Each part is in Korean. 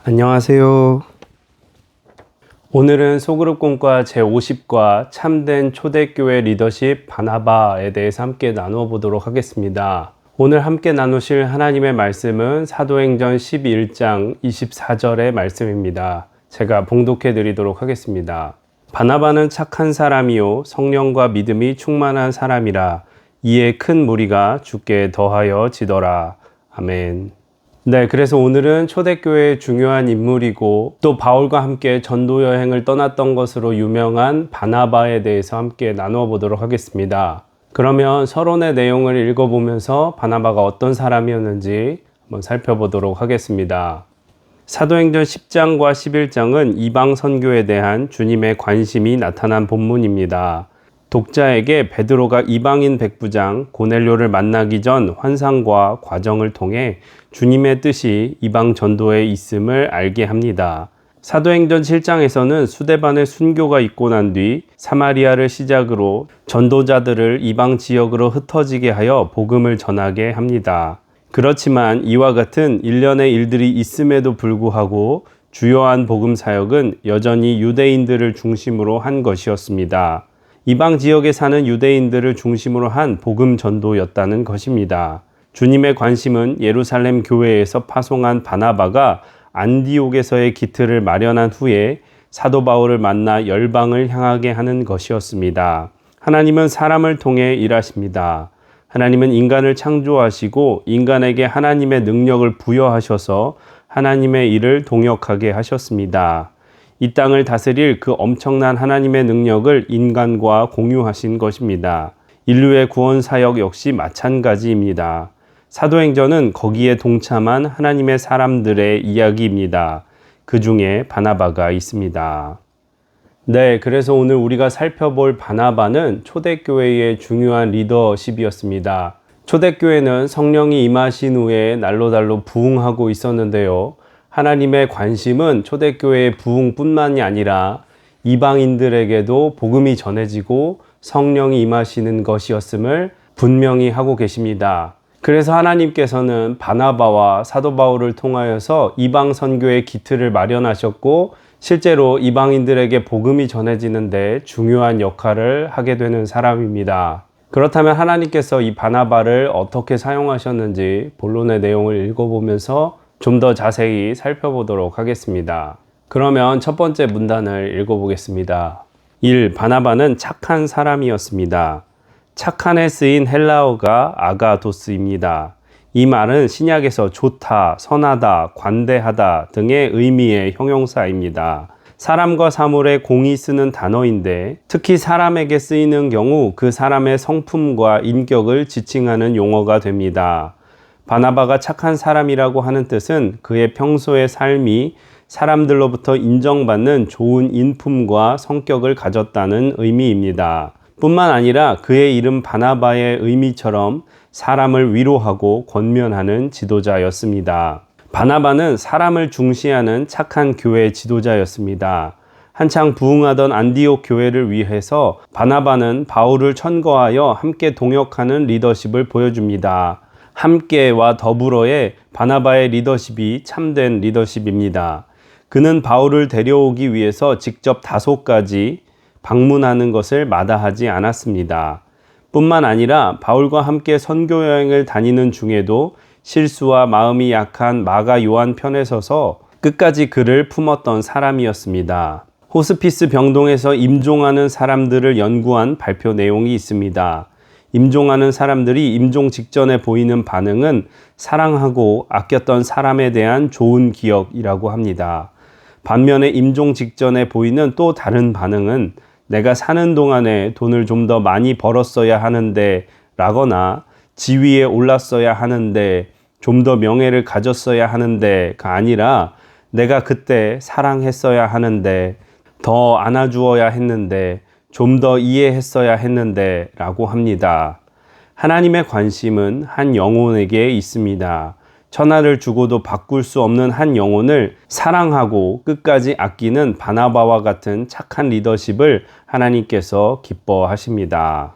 안녕하세요. 오늘은 소그룹 공과 제50과 참된 초대교회 리더십 바나바에 대해서 함께 나누어 보도록 하겠습니다. 오늘 함께 나누실 하나님의 말씀은 사도행전 11장 24절의 말씀입니다. 제가 봉독해 드리도록 하겠습니다. 바나바는 착한 사람이요 성령과 믿음이 충만한 사람이라. 이에 큰 무리가 주께 더하여 지더라. 아멘. 네, 그래서 오늘은 초대교회의 중요한 인물이고 또 바울과 함께 전도 여행을 떠났던 것으로 유명한 바나바에 대해서 함께 나누어 보도록 하겠습니다. 그러면 서론의 내용을 읽어보면서 바나바가 어떤 사람이었는지 한번 살펴보도록 하겠습니다. 사도행전 10장과 11장은 이방 선교에 대한 주님의 관심이 나타난 본문입니다. 독자에게 베드로가 이방인 백부장 고넬료를 만나기 전 환상과 과정을 통해 주님의 뜻이 이방 전도에 있음을 알게 합니다. 사도행전 7장에서는 수데반의 순교가 있고 난 뒤 사마리아를 시작으로 전도자들을 이방 지역으로 흩어지게 하여 복음을 전하게 합니다. 그렇지만 이와 같은 일련의 일들이 있음에도 불구하고 주요한 복음 사역은 여전히 유대인들을 중심으로 한 것이었습니다. 이방 지역에 사는 유대인들을 중심으로 한 복음 전도였다는 것입니다. 주님의 관심은 예루살렘 교회에서 파송한 바나바가 안디옥에서의 기틀을 마련한 후에 사도 바울을 만나 열방을 향하게 하는 것이었습니다. 하나님은 사람을 통해 일하십니다. 하나님은 인간을 창조하시고 인간에게 하나님의 능력을 부여하셔서 하나님의 일을 동역하게 하셨습니다. 이 땅을 다스릴 그 엄청난 하나님의 능력을 인간과 공유하신 것입니다. 인류의 구원 사역 역시 마찬가지입니다. 사도행전은 거기에 동참한 하나님의 사람들의 이야기입니다. 그 중에 바나바가 있습니다. 네, 그래서 오늘 우리가 살펴볼 바나바는 초대교회의 중요한 리더십이었습니다. 초대교회는 성령이 임하신 후에 날로달로 부흥하고 있었는데요. 하나님의 관심은 초대교회의 부흥뿐만이 아니라 이방인들에게도 복음이 전해지고 성령이 임하시는 것이었음을 분명히 하고 계십니다. 그래서 하나님께서는 바나바와 사도 바울을 통하여서 이방 선교의 기틀을 마련하셨고 실제로 이방인들에게 복음이 전해지는데 중요한 역할을 하게 되는 사람입니다. 그렇다면 하나님께서 이 바나바를 어떻게 사용하셨는지 본론의 내용을 읽어보면서 좀 더 자세히 살펴보도록 하겠습니다. 그러면 첫 번째 문단을 읽어보겠습니다. 1. 바나바는 착한 사람이었습니다. 착한에 쓰인 헬라어가 아가도스입니다. 이 말은 신약에서 좋다, 선하다, 관대하다 등의 의미의 형용사입니다. 사람과 사물에 공이 쓰는 단어인데 특히 사람에게 쓰이는 경우 그 사람의 성품과 인격을 지칭하는 용어가 됩니다. 바나바가 착한 사람이라고 하는 뜻은 그의 평소의 삶이 사람들로부터 인정받는 좋은 인품과 성격을 가졌다는 의미입니다. 뿐만 아니라 그의 이름 바나바의 의미처럼 사람을 위로하고 권면하는 지도자였습니다. 바나바는 사람을 중시하는 착한 교회 지도자였습니다. 한창 부흥하던 안디옥 교회를 위해서 바나바는 바울을 천거하여 함께 동역하는 리더십을 보여줍니다. 함께와 더불어의 바나바의 리더십이 참된 리더십입니다. 그는 바울을 데려오기 위해서 직접 다소까지 방문하는 것을 마다하지 않았습니다. 뿐만 아니라 바울과 함께 선교 여행을 다니는 중에도 실수와 마음이 약한 마가 요한 편에 서서 끝까지 그를 품었던 사람이었습니다. 호스피스 병동에서 임종하는 사람들을 연구한 발표 내용이 있습니다. 임종하는 사람들이 임종 직전에 보이는 반응은 사랑하고 아꼈던 사람에 대한 좋은 기억이라고 합니다. 반면에 임종 직전에 보이는 또 다른 반응은 내가 사는 동안에 돈을 좀 더 많이 벌었어야 하는데 라거나 지위에 올랐어야 하는데 좀 더 명예를 가졌어야 하는데가 아니라 내가 그때 사랑했어야 하는데 더 안아주어야 했는데 좀 더 이해했어야 했는데 라고 합니다. 하나님의 관심은 한 영혼에게 있습니다. 천하를 주고도 바꿀 수 없는 한 영혼을 사랑하고 끝까지 아끼는 바나바와 같은 착한 리더십을 하나님께서 기뻐하십니다.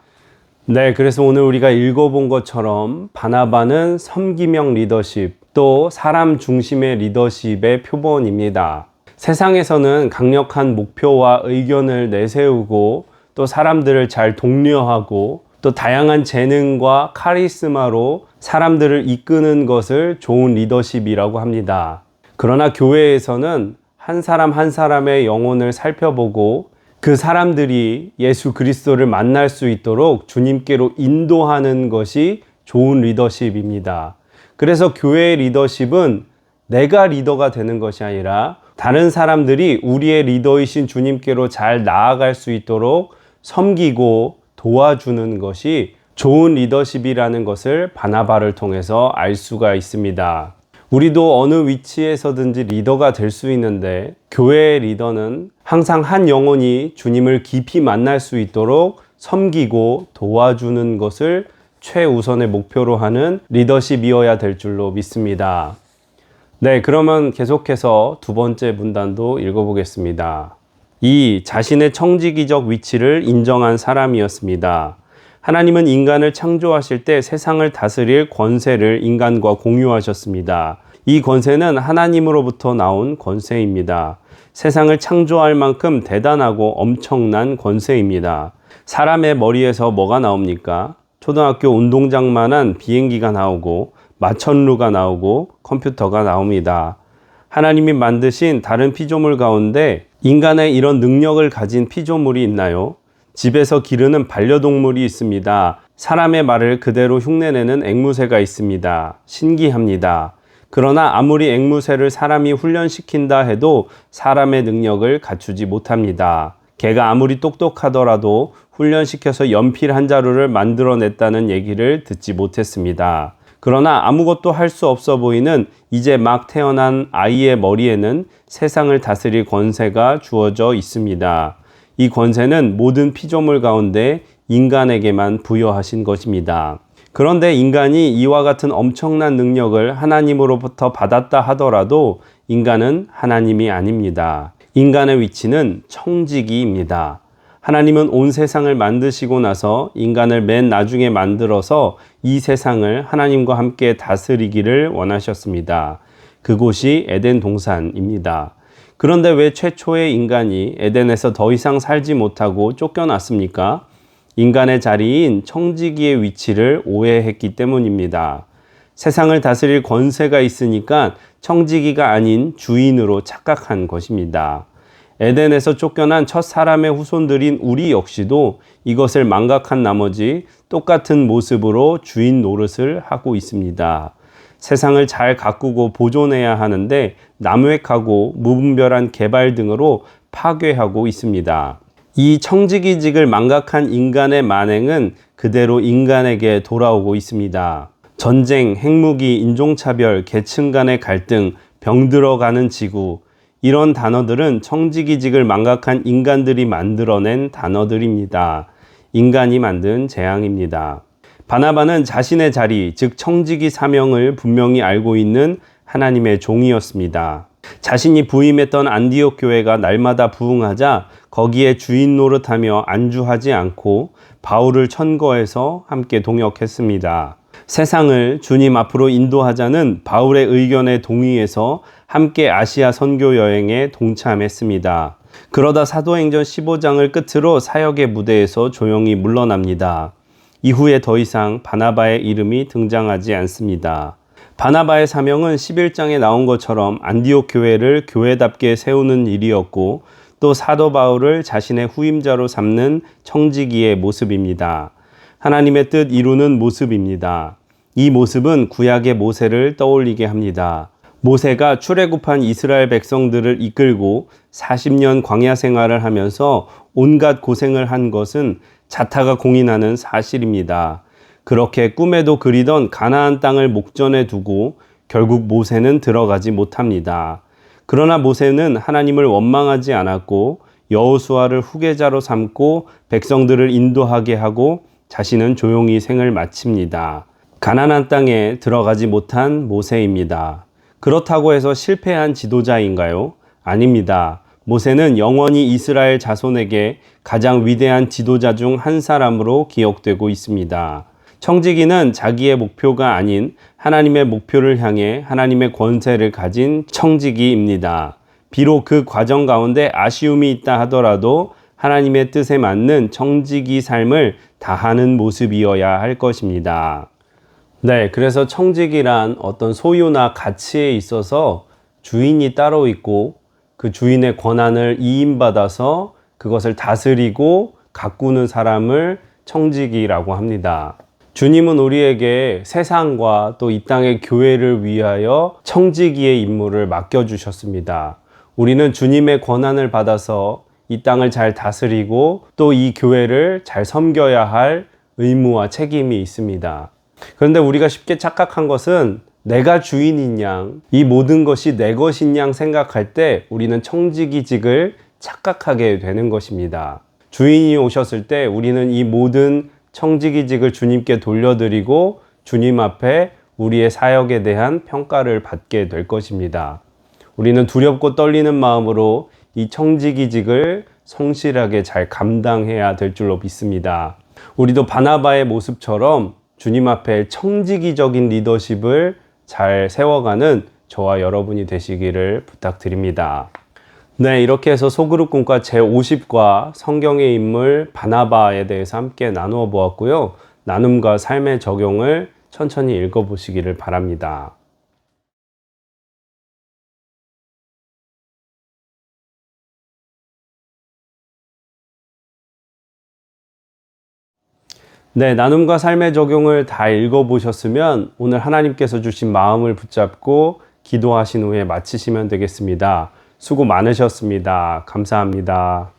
네, 그래서 오늘 우리가 읽어본 것처럼 바나바는 섬기명 리더십, 또 사람 중심의 리더십의 표본입니다. 세상에서는 강력한 목표와 의견을 내세우고 또 사람들을 잘 독려하고 또 다양한 재능과 카리스마로 사람들을 이끄는 것을 좋은 리더십이라고 합니다. 그러나 교회에서는 한 사람 한 사람의 영혼을 살펴보고 그 사람들이 예수 그리스도를 만날 수 있도록 주님께로 인도하는 것이 좋은 리더십입니다. 그래서 교회의 리더십은 내가 리더가 되는 것이 아니라 다른 사람들이 우리의 리더이신 주님께로 잘 나아갈 수 있도록 섬기고 도와주는 것이 좋은 리더십이라는 것을 바나바를 통해서 알 수가 있습니다. 우리도 어느 위치에서든지 리더가 될 수 있는데 교회의 리더는 항상 한 영혼이 주님을 깊이 만날 수 있도록 섬기고 도와주는 것을 최우선의 목표로 하는 리더십이어야 될 줄로 믿습니다. 네, 그러면 계속해서 두 번째 문단도 읽어보겠습니다. 이 자신의 청지기적 위치를 인정한 사람이었습니다. 하나님은 인간을 창조하실 때 세상을 다스릴 권세를 인간과 공유하셨습니다. 이 권세는 하나님으로부터 나온 권세입니다. 세상을 창조할 만큼 대단하고 엄청난 권세입니다. 사람의 머리에서 뭐가 나옵니까? 초등학교 운동장만한 비행기가 나오고 마천루가 나오고 컴퓨터가 나옵니다. 하나님이 만드신 다른 피조물 가운데 인간의 이런 능력을 가진 피조물이 있나요? 집에서 기르는 반려동물이 있습니다. 사람의 말을 그대로 흉내내는 앵무새가 있습니다. 신기합니다. 그러나 아무리 앵무새를 사람이 훈련시킨다 해도 사람의 능력을 갖추지 못합니다. 개가 아무리 똑똑하더라도 훈련시켜서 연필 한 자루를 만들어냈다는 얘기를 듣지 못했습니다. 그러나 아무것도 할 수 없어 보이는 이제 막 태어난 아이의 머리에는 세상을 다스릴 권세가 주어져 있습니다. 이 권세는 모든 피조물 가운데 인간에게만 부여하신 것입니다. 그런데 인간이 이와 같은 엄청난 능력을 하나님으로부터 받았다 하더라도 인간은 하나님이 아닙니다. 인간의 위치는 청지기입니다. 하나님은 온 세상을 만드시고 나서 인간을 맨 나중에 만들어서 이 세상을 하나님과 함께 다스리기를 원하셨습니다. 그곳이 에덴 동산입니다. 그런데 왜 최초의 인간이 에덴에서 더 이상 살지 못하고 쫓겨났습니까? 인간의 자리인 청지기의 위치를 오해했기 때문입니다. 세상을 다스릴 권세가 있으니까 청지기가 아닌 주인으로 착각한 것입니다. 에덴에서 쫓겨난 첫 사람의 후손들인 우리 역시도 이것을 망각한 나머지 똑같은 모습으로 주인 노릇을 하고 있습니다. 세상을 잘 가꾸고 보존해야 하는데 남획하고 무분별한 개발 등으로 파괴하고 있습니다. 이 청지기직을 망각한 인간의 만행은 그대로 인간에게 돌아오고 있습니다. 전쟁, 핵무기, 인종차별, 계층 간의 갈등, 병들어가는 지구, 이런 단어들은 청지기직을 망각한 인간들이 만들어낸 단어들입니다. 인간이 만든 재앙입니다. 바나바는 자신의 자리, 즉 청지기 사명을 분명히 알고 있는 하나님의 종이었습니다. 자신이 부임했던 안디옥 교회가 날마다 부흥하자 거기에 주인 노릇하며 안주하지 않고 바울을 천거해서 함께 동역했습니다. 세상을 주님 앞으로 인도하자는 바울의 의견에 동의해서 함께 아시아 선교 여행에 동참했습니다. 그러다 사도행전 15장을 끝으로 사역의 무대에서 조용히 물러납니다. 이후에 더 이상 바나바의 이름이 등장하지 않습니다. 바나바의 사명은 11장에 나온 것처럼 안디옥 교회를 교회답게 세우는 일이었고 또 사도 바울을 자신의 후임자로 삼는 청지기의 모습입니다. 하나님의 뜻 이루는 모습입니다. 이 모습은 구약의 모세를 떠올리게 합니다. 모세가 출애굽한 이스라엘 백성들을 이끌고 40년 광야 생활을 하면서 온갖 고생을 한 것은 자타가 공인하는 사실입니다. 그렇게 꿈에도 그리던 가나안 땅을 목전에 두고 결국 모세는 들어가지 못합니다. 그러나 모세는 하나님을 원망하지 않았고 여호수아를 후계자로 삼고 백성들을 인도하게 하고 자신은 조용히 생을 마칩니다. 가나안 땅에 들어가지 못한 모세입니다. 그렇다고 해서 실패한 지도자인가요? 아닙니다. 모세는 영원히 이스라엘 자손에게 가장 위대한 지도자 중 한 사람으로 기억되고 있습니다. 청지기는 자기의 목표가 아닌 하나님의 목표를 향해 하나님의 권세를 가진 청지기입니다. 비록 그 과정 가운데 아쉬움이 있다 하더라도 하나님의 뜻에 맞는 청지기 삶을 다하는 모습이어야 할 것입니다. 네, 그래서 청지기란 어떤 소유나 가치에 있어서 주인이 따로 있고 그 주인의 권한을 이임받아서 그것을 다스리고 가꾸는 사람을 청지기라고 합니다. 주님은 우리에게 세상과 또 이 땅의 교회를 위하여 청지기의 임무를 맡겨주셨습니다. 우리는 주님의 권한을 받아서 이 땅을 잘 다스리고 또 이 교회를 잘 섬겨야 할 의무와 책임이 있습니다. 그런데 우리가 쉽게 착각한 것은 내가 주인인 양, 이 모든 것이 내 것인 양 생각할 때 우리는 청지기직을 착각하게 되는 것입니다. 주인이 오셨을 때 우리는 이 모든 청지기직을 주님께 돌려드리고 주님 앞에 우리의 사역에 대한 평가를 받게 될 것입니다. 우리는 두렵고 떨리는 마음으로 이 청지기직을 성실하게 잘 감당해야 될 줄로 믿습니다. 우리도 바나바의 모습처럼 주님 앞에 청지기적인 리더십을 잘 세워가는 저와 여러분이 되시기를 부탁드립니다. 네, 이렇게 해서 소그룹 꿈과 제50과 성경의 인물 바나바에 대해서 함께 나누어 보았고요. 나눔과 삶의 적용을 천천히 읽어보시기를 바랍니다. 네, 나눔과 삶의 적용을 다 읽어보셨으면 오늘 하나님께서 주신 마음을 붙잡고 기도하신 후에 마치시면 되겠습니다. 수고 많으셨습니다. 감사합니다.